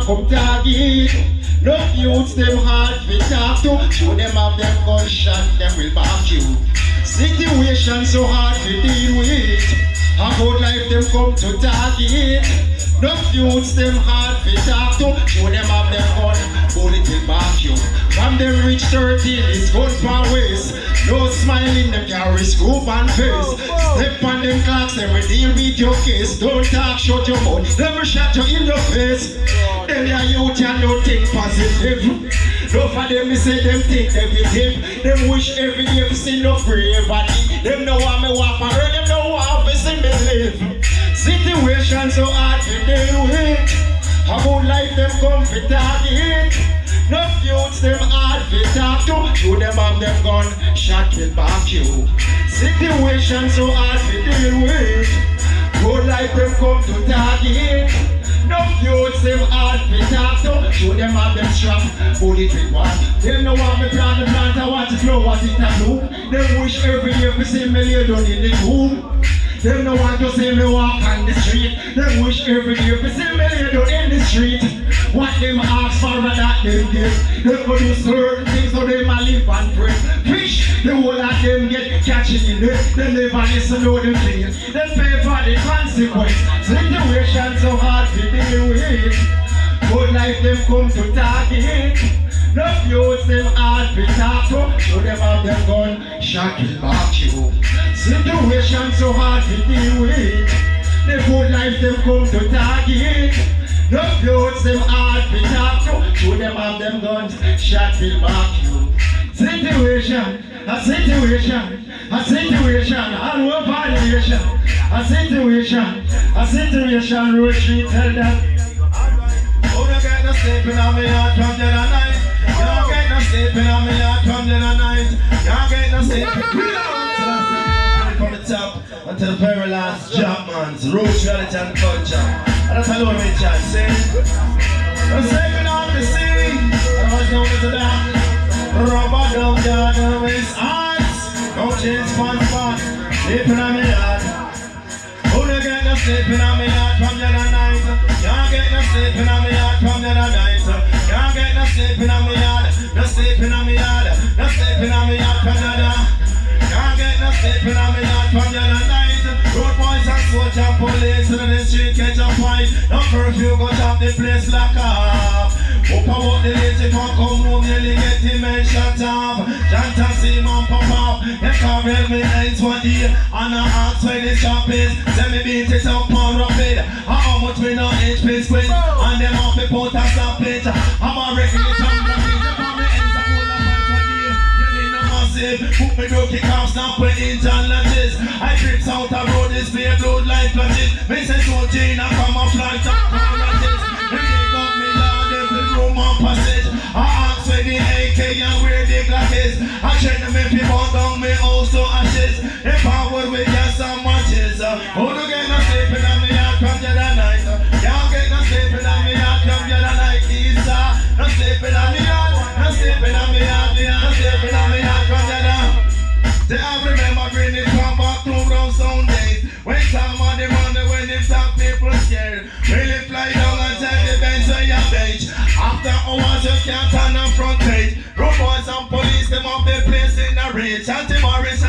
come target. No youths them hard to talk to. Show them have them gunshot, them will back you. Situation so hard to deal with. About life them come to target. No youths them hard to talk to. Show them have them gun, bullet will back you. From them reach 30, it's gun per waist. No smiling, them carry scoop and face. Step on them clocks, them will deal with your case. Don't talk, shut your mouth, never shut you in your face. Tell your youth and don't think positive. No for them, me say them think they be hip. Them wish every day to see no bravery. Them know what me want for her, them know what to see me live. Situation so hard to deal with. About life them come for target. No youths them hard to talk to. Show them have them gun, shot will back you. Situation so hard to deal with. Good life them come to target. No youths them hard to talk to. Show them have them strap, bullet with one. Them know what me plan, the plant I want to know what it a do. Them wish every day to see me lay down in the tomb. Them no want to see me walk on the street. Them wish every day to see me lay down in the street. What them ask for that them give. Them go do certain things so they might live and pray. Fish, the whole of them get catching in it. They never listen to them things. They pay for the consequence. Situation so hard to deal with. Good life them come to target. No youths them hard to talk to. Show them have them gun, shot will back you. Situation so hard to deal with. The good life them come to target. No youths them hard to talk to. Show them have them guns, shot will back you. Situation, a situation, a situation, all over the nation. A situation, road street tell them. Oh, you get no sleeping on me heart from the night. You get no sleeping on me heart from the night. You get no sleeping. From the top until the very last job, man. It's roots, reality, and culture. And that's how we chat, see? I'm sleeping on the sea. I was known as a dog. Rubadub, down with his arms. No change, fun. Sleeping on me heart. Oh, you get no sleeping on me heart from the night. Can't get no sleeping on me heart from the night. Can't get no sleeping on me heart. No sleeping on me heart. No sleeping on me heart from the night. Can't get no sleeping on me heart from the night. Road boys and soldier police in the street catch a fight. No curfew go top the place lock up. Up about the lazy man come home nearly get him and shut up. Janta see man pop up. They can't read me ends one day. And I ask where the shop is. Send me beat it up on rapid. How much we know HP squid. And them off me put a stop it. I'm a regular some rapid. They call me ends a whole of fight one day. You need no massive. Put me do kick off snap with engine latches. I trips out a road display blood like clutches. Me say so Gene and come a fly top on latches. We dig up me down every room on passage. I ask where the AK and where the Glock is. I check them if you burn down me house to ashes. If I would we get some matches. Who do get no sleeping on me heart from the night? Can't get no sleeping on me heart from the night. Isa, no sleeping on me heart. No sleeping on me heart. No sleeping on me heart from the night. Say I remember when it come back to round sound days. When time on the money when it stop people scared. Really fly down and take the bench on your bench. After hours you can't turn on front page. Road boys and police them up their place in the range. Chanty Morris